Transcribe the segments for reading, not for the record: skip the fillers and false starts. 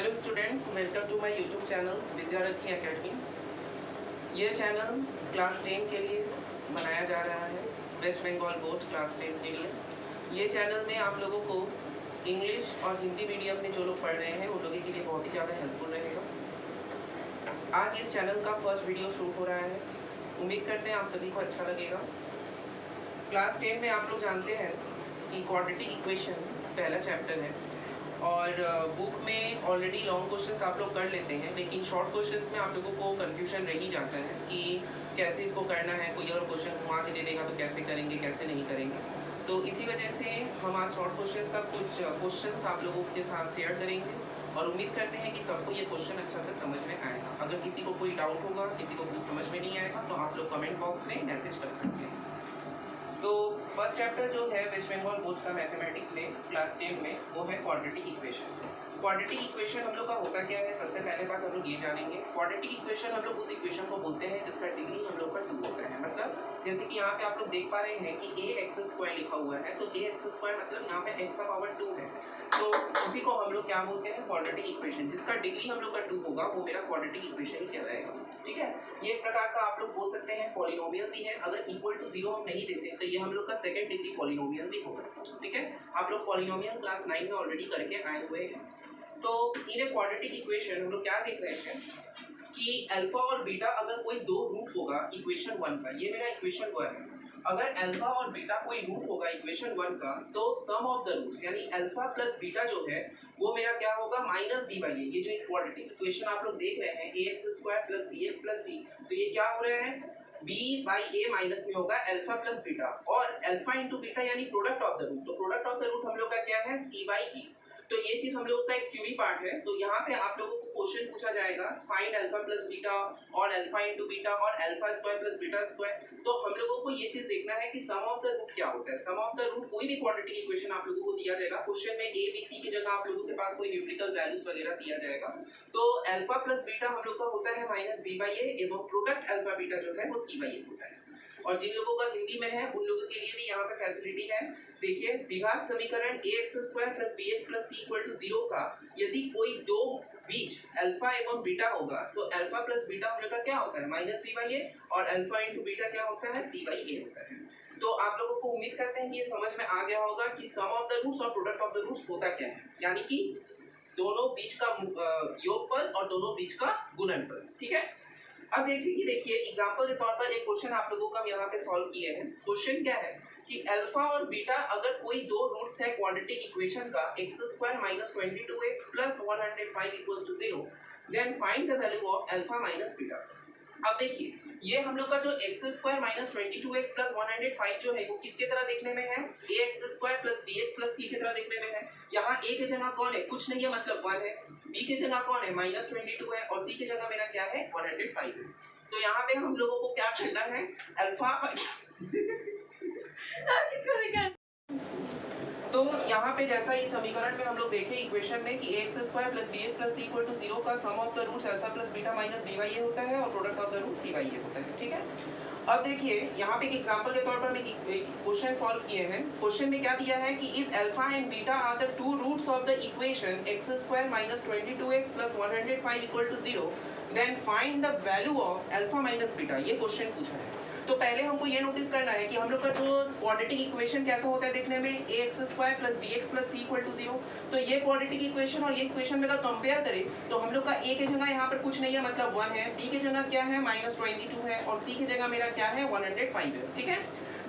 Hello student, welcome to my YouTube channels Vidyaratni academy. ये channel class 10 के लिए बनाया जा रहा है, वेस्ट बंगाल बोर्ड क्लास 10 के लिए। ये चैनल में आप लोगों को इंग्लिश और हिंदी मीडियम में जो लोग पढ़ रहे हैं उन लोगों के लिए बहुत ही ज़्यादा हेल्पफुल रहेगा। आज इस चैनल का फर्स्ट वीडियो शूट हो रहा है, उम्मीद करते हैं आप सभी को अच्छा लगेगा। क्लास 10 में आप लोग जानते हैं कि क्वाड्रेटिक इक्वेशन पहला चैप्टर है और बुक में ऑलरेडी लॉन्ग क्वेश्चंस आप लोग कर लेते हैं, लेकिन शॉर्ट क्वेश्चंस में आप लोगों को कन्फ्यूजन रह ही जाता है कि कैसे इसको करना है। कोई अगर क्वेश्चन घुमा के दे देगा तो कैसे करेंगे, कैसे नहीं करेंगे। तो इसी वजह से हम आज शॉर्ट क्वेश्चंस का कुछ क्वेश्चंस आप लोगों के साथ शेयर करेंगे और उम्मीद करते हैं कि सबको ये क्वेश्चन अच्छा से समझ में आएगा। अगर किसी को कोई डाउट होगा, किसी को कुछ समझ में नहीं आएगा तो आप लोग कमेंट बॉक्स में मैसेज कर सकते हैं। तो फर्स्ट चैप्टर जो है वेस्ट बंगाल बोर्ड का मैथमेटिक्स में क्लास 10 में वो है क्वाड्रेटिक इक्वेशन। क्वाड्रेटिक इक्वेशन हम लोग का होता क्या है, सबसे पहले बात हम लोग ये जानेंगे। क्वाड्रेटिक इक्वेशन हम लोग उस इक्वेशन को बोलते हैं जिसका डिग्री हम लोग का 2 होता है। मतलब जैसे कि यहाँ पे आप लोग देख पा रहे हैं कि ax² लिखा हुआ है, तो ax² मतलब यहाँ पे x का पावर 2 है, तो उसी को हम लोग क्या बोलते हैं, क्वाड्रेटिक इक्वेशन। जिसका डिग्री हम लोग का 2 होगा वो मेरा क्वाड्रेटिक इक्वेशन ही कहलाएगा। ठीक है, ये एक प्रकार का आप लोग बोल सकते हैं पॉलिनोमियल भी है। अगर इक्वल टू 0 हम नहीं देते तो ये हम लोग का सेकंड डिग्री पॉलिनोमियल भी होगा। ठीक है, आप लोग पॉलिनोमियल क्लास 9 में ऑलरेडी करके आए हुए हैं। तो इन ए क्वाड्रेटिक इक्वेशन हम लोग क्या देख रहे हैं कि अल्फा और बीटा अगर कोई दो रूट होगा इक्वेशन 1 का, ये मेरा इक्वेशन 1 है। अगर अल्फा और बीटा कोई रूट होगा इक्वेशन 1 का, तो सम ऑफ द रूट्स यानी अल्फा प्लस बीटा जो है वो मेरा क्या होगा, माइनस b बाई ए। ये जो क्वाड्रेटिक इक्वेशन आप लोग देख रहे हैं ax² plus bx plus c, तो ये क्या हो रहा है, b बाई ए माइनस में होगा अल्फा प्लस बीटा, और अल्फा इंटू बीटा यानी प्रोडक्ट ऑफ द रूट। तो प्रोडक्ट ऑफ द रूट हम लोग का क्या है, c बाई ए। तो ये चीज हम लोगों का एक थ्योरी पार्ट है। तो यहाँ पे आप लोगों को क्वेश्चन पूछा जाएगा, फाइंड अल्फा प्लस बीटा और अल्फा इंटू बीटा और alpha square plus beta square. तो हम लोगों को ये चीज देखना है कि सम ऑफ द रूट क्या होता है। सम ऑफ द रूट कोई भी क्वाड्रेटिक इक्वेशन आप लोगों को दिया जाएगा, क्वेश्चन में ए बी सी की जगह आप लोगों के पास कोई न्यूमेरिकल वैल्यूज वगैरह दिया जाएगा। तो अल्फा प्लस बीटा हम लोग का होता है माइनस b बाई ए, एवं प्रोडक्ट अल्फा बीटा जो है वो c बाई ए होता है। और जिन लोगों का हिंदी में है उन लोगों के लिए भी यहाँ पे फैसिलिटी है। देखिए, द्विघात समीकरण ax² plus bx plus c equal to 0 का यदि कोई दो बीज अल्फा एवं बीटा होगा तो अल्फा प्लस बीटा हम लोग का क्या होता है, माइनस b बाई ए, और अल्फा इंटू बीटा क्या होता है, c बाई ए होता है। तो आप लोगों को उम्मीद करते हैं कि ये समझ में आ गया होगा कि सम ऑफ द रूट्स और प्रोडक्ट ऑफ द रूट्स होता क्या है, यानी कि दोनों बीज का योगफल और दोनों बीज का गुणनफल। ठीक है, अब देखिए एग्जांपल के तौर पर एक क्वेश्चन आप लोगों को हम यहाँ पे सॉल्व किए हैं। क्वेश्चन क्या है कि अल्फा और बीटा अगर कोई दो रूट्स है क्वाड्रेटिक इक्वेशन का x² minus 22x plus 105 equals to 0, then find the value of alpha minus beta. अब देखिए, ये हम लोग का जो x² माइनस 22x प्लस 105 जो है वो किसके तरह देखने में है, ax² plus bx plus c की तरह देखने में है। यहाँ a की जगह कौन है, कुछ नहीं है, मतलब 1 है। b की जगह कौन है, माइनस 22 है, और c की जगह मेरा क्या है, 105 है। तो यहाँ पे हम लोगों को क्या करना है, अल्फा तो यहाँ पे जैसा इस समीकरण में हम लोग देखें इक्वेशन में कि ax² plus bx plus c equal to 0 का sum of the roots alpha plus beta minus b by a होता है और product of the root c by a होता है। ठीक है, अब देखिए यहाँ पे एक एग्जांपल के तौर पर हम क्वेश्चन सॉल्व किए हैं। क्वेश्चन में क्या दिया है कि if alpha and beta are the two roots of the equation x² minus 22x plus 105 equal to 0, then find the value of alpha minus beta. ये क्वेश्चन पूछा है। तो पहले हमको ये नोटिस करना है कि हम लोग का जो क्वाड्रेटिक इक्वेशन कैसा होता है देखने में, ax² plus bx plus c equal to 0। तो ये क्वाड्रेटिक इक्वेशन और ये इक्वेशन में अगर कंपेयर करें तो हम लोग का a की जगह यहाँ पर कुछ नहीं है, मतलब 1 है, b की जगह क्या है, माइनस 22 है, और c की जगह मेरा क्या है, 105 है। ठीक है,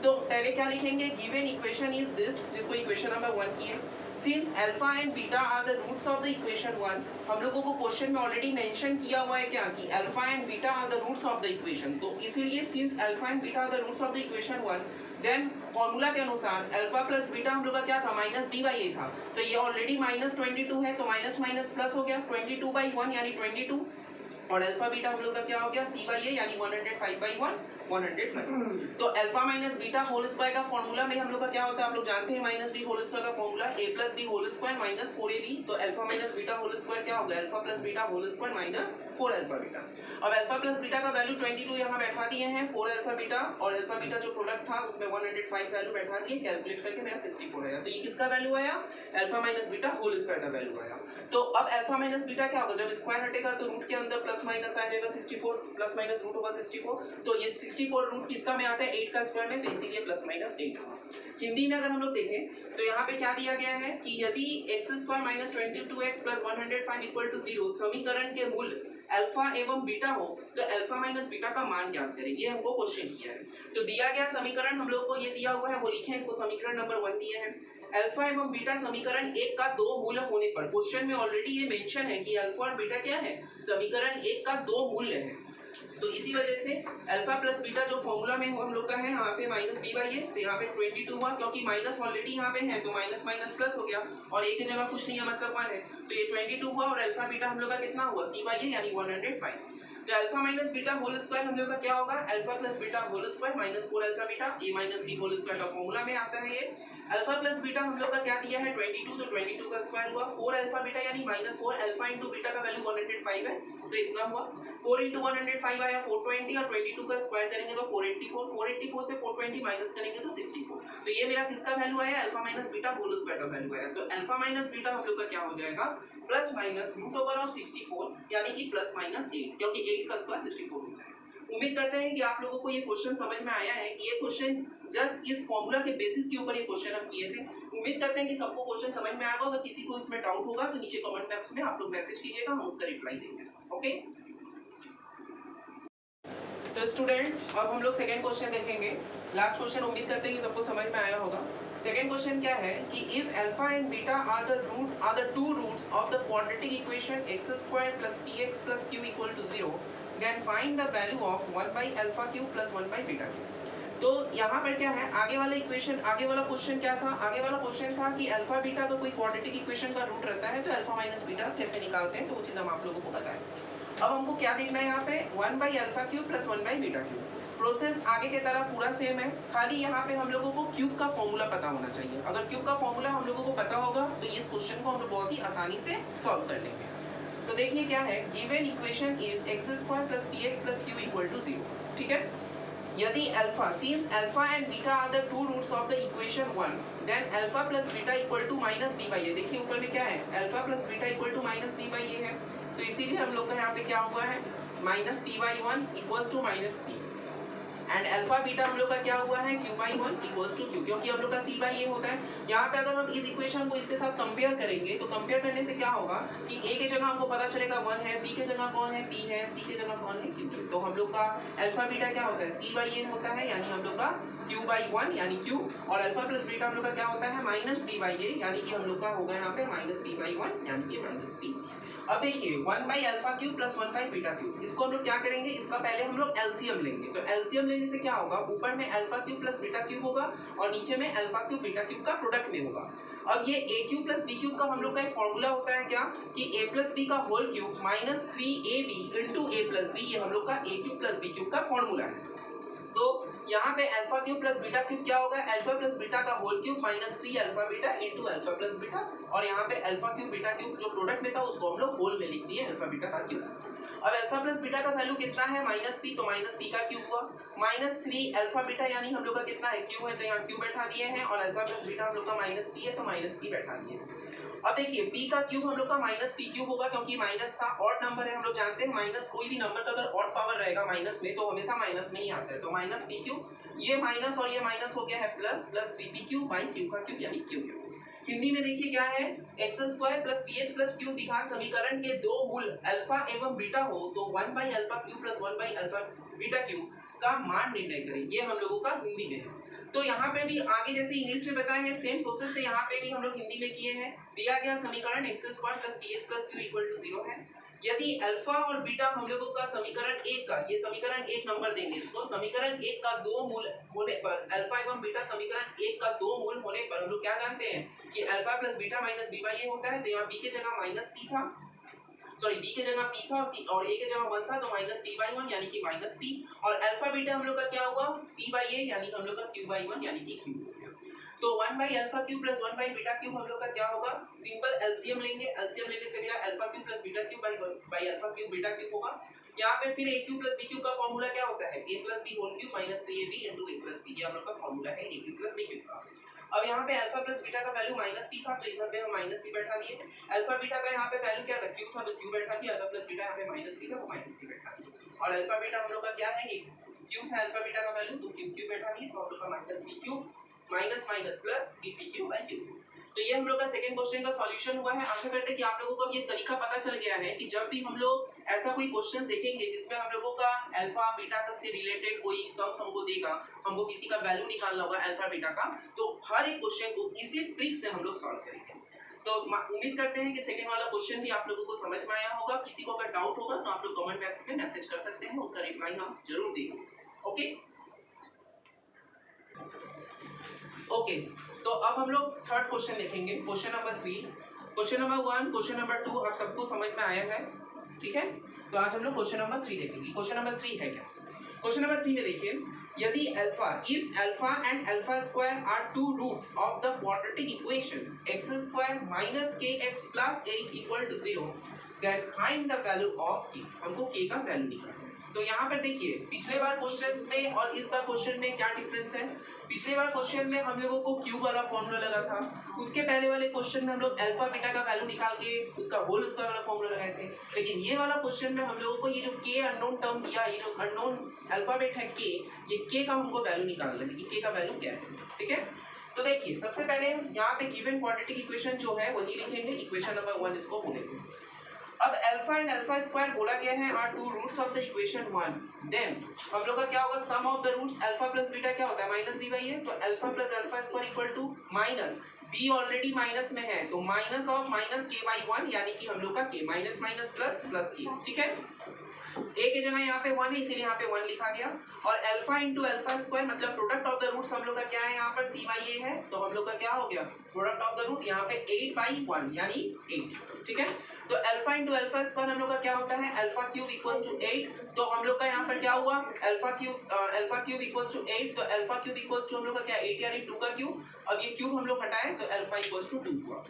तो पहले क्या लिखेंगे, गिवन इक्वेशन इज दिस, जिसको इक्वेशन नंबर 1 किए। Since alpha and beta are the roots of the equation 1, हम लोगों को क्वेश्चन में ऑलरेडी मेंशन किया हुआ है क्या कि alpha and beta are the roots of the equation. तो इसीलिए since alpha and beta are the roots of the equation 1, then formula के अनुसार अल्फा प्लस बीटा हम लोग का क्या था, माइनस b बाई ए था। तो ये ऑलरेडी माइनस 22 है, तो माइनस माइनस प्लस हो गया, 22 बाई 1 यानी 22 और अल्फा बीटा हम लोग का क्या हो गया सी बाई ए यानी 105/1 105। तो alpha minus beta whole square का फॉर्मूला में हम लोग का क्या होता है आप लोग जानते हैं माइनस बी होल स्क्वायर का formula a plus b whole square minus 4ab। तो alpha minus beta whole square क्या होगा alpha plus beta whole square minus 4 alpha beta. अब अल्फा प्लस बीटा का वैल्यू 22 यहाँ बैठा दिए हैं 4 अल्फा बीटा और अल्फा बीटा जो प्रोडक्ट था उसमें 105 वैल्यू बैठा दिए कैलकुलेट करके मेरा 64 आया। तो ये किसका वैल्यू आया alpha minus beta whole square का वैल्यू आया। तो अब अल्फा माइनस बीटा क्या होगा जब स्क्वायर हटेगा तो रूट के अंदर प्लस माइनस आ जाएगा 64 प्लस माइनस रूट होगा 64। तो ये 64 रूट किसका में आता है 8 का स्क्वायर में तो इसीलिए प्लस माइनस 8 होगा। हिंदी में अगर हम लोग देखें तो यहाँ पे क्या दिया गया है कि यदि x square minus 22x plus 105 equal to 0 समीकरण के मूल अल्फा एवं बीटा हो तो अल्फा माइनस बीटा का मान ज्ञात करें। ये हमको क्वेश्चन किया है। तो दिया गया समीकरण हम लोग को ये दिया हुआ है वो लिखे इसको समीकरण नंबर 1 दिए हैं। अल्फा एवं बीटा समीकरण 1 का 2 मूल होने पर क्वेश्चन में ऑलरेडी ये मेंशन है कि अल्फा और बीटा क्या है समीकरण 1 का 2 मूल्य है। तो इसी वजह से अल्फा प्लस बीटा जो फॉर्मूला में हम लोग का है यहाँ पे माइनस बी बाई ए तो यहाँ पे 22 हुआ क्योंकि माइनस ऑलरेडी यहाँ पे है तो माइनस माइनस प्लस हो गया और एक जगह कुछ नहीं है मतलब 1 है तो ये 22 हुआ और अल्फा बीटा हम लोग का कितना हुआ सी बाई ए यानी 105। तो alpha minus beta whole square हम लोग का क्या होगा alpha plus beta whole square minus 4 alpha beta a minus b whole square का फॉर्मूला में आता है। ये अल्फा प्लस बीटा हम लोग का क्या दिया है 22 तो 22 का स्क्वायर हुआ 4 अल्फा बीटा यानी -4 अल्फा इंटू बीटा का वैल्यू 105 है तो इतना हुआ 4 इंटू 105 आया 420 और 22 का स्क्वायर करेंगे तो 484 से 420 माइनस करेंगे तो 64। तो ये मेरा किसका वैल्यू आया alpha minus beta whole square का वैल्यू आया। तो अल्फा माइनस बीटा हम लोग का क्या हो जाएगा plus minus root over of 64 यानी कि प्लस माइनस 8 क्योंकि 8 का स्क्वायर 64 होता है। उम्मीद करते हैं कि आप लोगों को ये क्वेश्चन समझ में आया है। ये क्वेश्चन जस्ट इस फॉर्मूला के बेसिस के ऊपर ये क्वेश्चन हम किए थे। उम्मीद करते हैं कि सबको क्वेश्चन समझ में आया होगा। अगर किसी को इसमें डाउट होगा तो नीचे कमेंट बॉक्स में आप लोग मैसेज कीजिएगा हम उसका रिप्लाई देंगे। ओके तो स्टूडेंट अब हम लोग सेकंड क्वेश्चन देखेंगे। लास्ट क्वेश्चन उम्मीद करते हैं कि सबको समझ में आया होगा। सेकंड क्वेश्चन क्या है कि if alpha and beta are the two roots of the quadratic equation x² + px + q = 0 then find the value of 1/α³ + 1/β³। तो यहाँ पर क्या है आगे वाला क्वेश्चन क्या था आगे वाला क्वेश्चन था कि अल्फा बीटा का कोई क्वाड्रेटिक इक्वेशन का रूट रहता है तो अल्फा माइनस बीटा कैसे निकालते हैं तो वो चीज़ हम आप लोगों को बताएं। अब हमको क्या देखना है यहाँ पे 1/α³ + 1/β³। प्रोसेस आगे की तरह पूरा सेम है खाली यहाँ पे हम लोगों को क्यूब का फॉर्मूला पता होना चाहिए। अगर क्यूब का फॉर्मूला हम लोगों को पता होगा तो इस क्वेश्चन को हम लोग बहुत ही आसानी से सॉल्व कर लेंगे। तो देखिए क्या है given equation is x² + px + q = 0। ठीक है यदि alpha since alpha and beta are the two roots of the equation 1 then alpha plus beta equal to -b/a। देखिए ऊपर में क्या है alpha plus beta equal to -b/a है तो इसीलिए हम लोग का यहाँ पे क्या हुआ है -p/1 equals to -p and alpha beta हम लोग का क्या हुआ है q/1 इक्वल्स टू q क्योंकि हम लोग का c/a होता है। यहाँ पे अगर हम इस इक्वेशन को इसके साथ कंपेयर करेंगे तो कंपेयर करने से क्या होगा कि a के जगह हमको पता चलेगा 1 है b के जगह कौन है p है c के जगह कौन है q है। तो हम लोग का अल्फा बीटा क्या होता है c/a होता है यानी हम लोग का q/1 यानी q और अल्फा प्लस बीटा हम लोग का क्या होता है -b/a यानी कि हम लोग का होगा यहाँ पे -b/1 यानी कि -b। अब देखिए 1/α³ + 1/β³। इसको हम लोग क्या करेंगे इसका पहले हम लोग एलसीएम लेंगे। तो एलसीएम लेने से क्या होगा ऊपर में α³ + β³ होगा और नीचे में α³ β³ का प्रोडक्ट में होगा। अब ये a³ + b³ का हम लोग का एक फॉर्मूला होता है क्या कि a + b का whole cube -3ab * a + b ये हम लोग का a³ + b³ का फॉर्मूला है। तो यहाँ पे α³ + β³ क्या होगा अल्फा प्लस बीटा का whole cube -3 alpha beta * alpha plus beta और यहाँ पे α³ β³ जो प्रोडक्ट में था उसको हम लोग होल में लिख दिए अल्फा बीटा का क्यूब। अब अल्फा प्लस बीटा का वैल्यू कितना है -p तो -p का क्यूब हुआ -3 अल्फा बीटा यानी हम लोग का कितना है q है तो यहाँ q बैठा दिए हैं और अल्फा प्लस बीटा हम लोग का -p है तो -p बैठा दिए। अब देखिए p का क्यूब हम लोग का -p³ होगा क्योंकि माइनस का ऑड नंबर है। हम लोग जानते हैं माइनस कोई भी नंबर का अगर ऑड पावर रहेगा माइनस में तो हमेशा माइनस में ही आता है। तो -p³ ये माइनस और ये माइनस हो गया है प्लस 3p³ / q का क्यूब यानी q। हिंदी में देखिए क्या है x² + px + q दिखात समीकरण के दो मूल अल्फा एवं बीटा हो तो 1/α³ + 1/β³ का मान निर्णय करें। ये हम लोगों का हिंदी में है। तो यहाँ पे भी आगे जैसे इंग्लिश में बताए हैं सेम प्रोसेस से यहाँ पे भी हम लोग हिंदी में किए हैं। दिया गया समीकरण x² + px + q = 0 है। यदि अल्फा और बीटा हम लोगों का समीकरण 1 का ये समीकरण 1 नंबर देंगे इसको समीकरण 1 का दो मूल होने पर अल्फा एवं बीटा समीकरण 1 का दो मूल होने पर हम लोग क्या जानते हैं कि alpha plus beta minus b/a होता है। तो यहाँ b के जगह -p था सॉरी बी के जगह पी था और ए के जगह 1 था, तो माइनस पी बाई 1 यानी कि माइनस पी, और अल्फा बीटा हम लोग का क्या होगा सी बाई ए यानी हम लोग का क्यू बाई 1 यानी कि क्यू हो गया। तो 1 by alpha cube plus 1 by beta Q हम लोग का क्या होगा, सिंपल एलसीएम लेंगे, एलसीएम लेने से मेरा alpha cube plus beta cube by alpha cube beta cube होगा। यहाँ पे फिर a cube plus b cube का फॉर्मूला क्या होता है, a plus b whole cube minus 3ab into a plus b, ये हम लोग का फॉर्मूला है a cube plus b cube का। अब यहाँ पे अल्फा प्लस बीटा का वैल्यू माइनस पी था, तो इधर पे हम माइनस पी बैठा दिए। अल्फा बीटा का यहाँ पे वैल्यू क्या था, क्यू था, तो क्यू बैठा दिया। अल्फा प्लस बीटा यहाँ पे माइनस पी था, तो माइनस पी बैठा दिया। और अल्फा बीटा हम लोग का क्या है, ये क्यू था अल्फा बीटा का वैल्यू, तो क्यू बैठा दिए, तो हम लोग का minus P Q minus minus plus 3pq by Q. तो ये हम लोग का सेकंड क्वेश्चन का सॉल्यूशन हुआ है। आशा करते हैं कि आप लोगों को अब ये तरीका पता चल गया है कि जब भी हम लोग ऐसा कोई क्वेश्चन देखेंगे जिसमें हम लोगों का अल्फा बीटा तक से रिलेटेड कोई सम्स हमको देगा, हमको किसी का वैल्यू निकालना होगा अल्फा बीटा का, तो हर एक क्वेश्चन को इसी ट्रिक से हम लोग सॉल्व करेंगे। तो उम्मीद करते हैं कि सेकंड वाला क्वेश्चन भी आप लोगों को समझ में आया होगा। किसी को अगर डाउट होगा तो आप लोग कमेंट बॉक्स में मैसेज कर सकते हैं, उसका रिप्लाई हम जरूर देंगे। ओके, तो अब हम लोग थर्ड क्वेश्चन देखेंगे, question number 3। Question number 1, question number 2 आप सबको समझ में आया है, ठीक है। तो आज हम लोग क्वेश्चन नंबर 3 देखेंगे। क्वेश्चन नंबर 3 है क्या, क्वेश्चन नंबर 3 में देखिए, यदि alpha if alpha and alpha square are two roots of the quadratic equation x square minus kx plus 8 equal to 0, then find the value of k। हमको k का value निकालना है। तो यहाँ पर देखिए पिछले बार क्वेश्चंस में और इस बार क्वेश्चन में क्या डिफरेंस है। पिछले बार क्वेश्चन में हम लोगों को क्यू वाला फॉर्मूला लगा था, उसके पहले वाले क्वेश्चन में हम लोग अल्फा बीटा का वैल्यू निकाल के उसका होल स्क्वायर वाला फॉर्मूला लगाए थे। लेकिन ये वाला क्वेश्चन में हम लोगों को ये जो के अननोन टर्म दिया, ये जो अननोन अल्फाबेट है के, ये के का हमको वैल्यू निकालना है कि के का वैल्यू क्या है, ठीक है। तो देखिए सबसे पहले यहाँ पे गिवन क्वाड्रेटिक इक्वेशन जो है वही लिखेंगे, इक्वेशन नंबर 1 इसको बोलेंगे। अब अल्फा एंड अल्फा स्क्वायर बोला गया है are two roots of the equation 1, then हम लोग का क्या होगा, sum of the roots alpha plus beta क्या होता है माइनस डी बाई ए, तो alpha plus alpha square equal to minus b already minus में है, तो माइनस ऑफ माइनस के बाई 1 यानी कि हम लोग का के माइनस माइनस प्लस प्लस के, ठीक है। ए के जगह यहाँ पे 1 है इसीलिए यहाँ पे 1 लिखा गया, और अल्फा इंटू अल्फा स्क्वायर मतलब प्रोडक्ट ऑफ द रूट्स हम लोग का क्या है, यहाँ पर सी बाई ए है, तो हम लोग का क्या हो गया प्रोडक्ट ऑफ द रूट यहाँ पे 8 बाई 1 यानी 8, ठीक है। तो अल्फा इंटू अल्फा स्क्वायर हम लोग का क्या होता है, अल्फा क्यूब इक्वल्स टू 8, तो हम लोग का यहाँ पर क्या हुआ अल्फा क्यूब इक्वल्स टू 8, तो अल्फा क्यूब इक्वल्स टू हम लोग का क्या 8 यानी 2 का क्यूब, अब ये क्यूब हम लोग हटाएं तो अल्फा इक्वल्स टू 2 हुआ।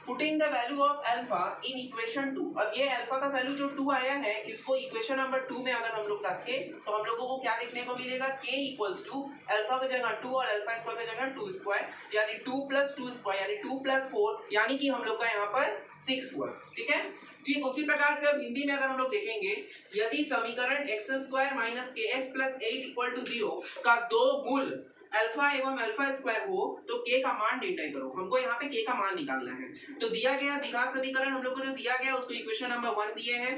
Putting the value of alpha in equation 2, अब ये अल्फा का वैल्यू जो 2 आया है इसको इक्वेशन नंबर 2 में अगर हम लोग रखें तो हम लोगों को क्या देखने को मिलेगा, k इक्वल्स टू अल्फा की जगह 2 और अल्फा स्क्वायर की जगह 2 स्क्वायर यानी 2 प्लस 2 स्क्वायर यानी 2 प्लस 4 यानी कि हम लोग का यहाँ पर 6 हुआ, ठीक है। ठीक उसी प्रकार से अब हिंदी में अगर हम लोग देखेंगे, यदि समीकरण x square minus kx plus 8 equal to 0 का दो मूल अल्फा एवं अल्फा स्क्वायर हो तो k का मान डिटाई करो। हमको यहाँ पे k का मान निकालना है, तो दिया गया द्विघात समीकरण हम लोग को जो दिया गया उसको इक्वेशन नंबर 1 दिए हैं।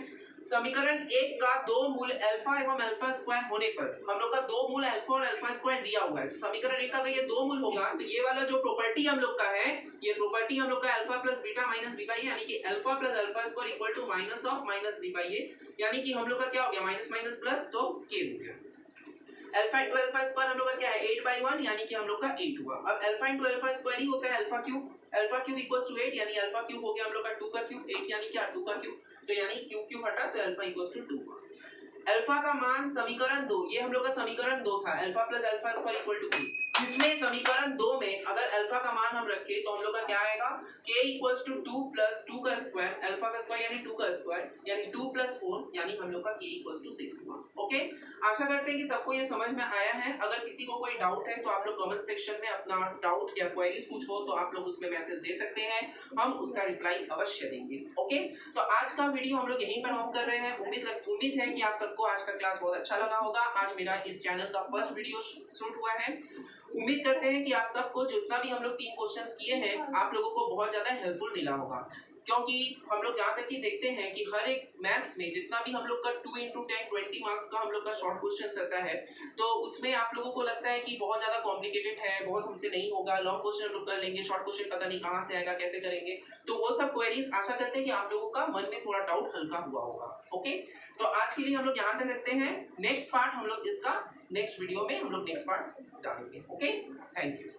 समीकरण 1 का दो मूल अल्फा एवं अल्फा स्क्वायर होने पर हम लोग का दो मूल अल्फा और अल्फा स्क्वायर दिया हुआ है, तो समीकरण 1 का अगर ये दो मूल होगा तो ये वाला जो प्रॉपर्टी हम लोग का है, ये प्रॉपर्टी हम लोग का alpha plus beta minus d by a यानी कि alpha plus alpha square equal to minus of minus d by a यानी कि हम लोग का क्या हो गया माइनस माइनस प्लस, तो k हो गया। अल्फा इंटू अल्फा स्क्वायर हम लोग का क्या है 8 बाई 1 यानी कि हम लोग का 8 हुआ। अब अल्फा इंटू अल्फा स्क्वायर ही होता है अल्फा क्यूब इक्वल्स टू 8 यानी अल्फा क्यूब हो गया हम लोग का 2 का क्यूब, 8 यानी क्या 2 का क्यूब, तो यानी क्यूब हटा तो अल्फा इक्वल्स टू 2 हुआ। अल्फा का मान समीकरण 2, ये हम लोग का समीकरण 2 था, alpha plus alpha square equal to k। इसमें समीकरण 2 में अगर अल्फा का मान हम रखें तो हम लोग का क्या आएगा k इक्वल्स टू 2 प्लस 2 का स्क्वायर, अल्फा का स्क्वायर यानी 2 का स्क्वायर यानी 2 प्लस 4 यानी हम लोग का k इक्वल्स टू 6 हुआ। ओके, आशा करते हैं कि सबको ये समझ में आया है। अगर किसी को कोई डाउट है तो आप लोग कमेंट सेक्शन में अपना डाउट या क्वेरीज कुछ हो तो आप लोग उसमें मैसेज दे सकते हैं, हम उसका रिप्लाई अवश्य देंगे। ओके, तो आज का वीडियो हम लोग यहीं पर ऑफ कर रहे हैं। उम्मीद है कि आप सबको आज का क्लास बहुत अच्छा लगा होगा। आज मेरा इस चैनल का फर्स्ट वीडियो शूट हुआ है। उम्मीद करते हैं कि आप सबको जितना भी हम लोग 3 क्वेश्चंस किए हैं आप लोगों को बहुत ज्यादा हेल्पफुल मिला होगा, क्योंकि हम लोग जहाँ तक कि देखते हैं कि हर एक मैथ्स में जितना भी हम लोग का 2 into 10 20 मार्क्स का हम लोग का शॉर्ट क्वेश्चन रहता है, तो उसमें आप लोगों को लगता है कि बहुत ज्यादा कॉम्प्लिकेटेड है, बहुत हमसे नहीं होगा, लॉन्ग क्वेश्चन हम लोग कर लेंगे, शॉर्ट क्वेश्चन पता नहीं कहाँ से आएगा, कैसे करेंगे, तो वो सब क्वेरीज आशा करते हैं कि आप लोगों का मन में थोड़ा डाउट हल्का हुआ होगा। ओके, तो आज के लिए हम लोग यहाँ तक रखते हैं। नेक्स्ट पार्ट हम लोग इसका नेक्स्ट वीडियो में हम लोग नेक्स्ट पार्ट डालेंगे। Okay, thank you.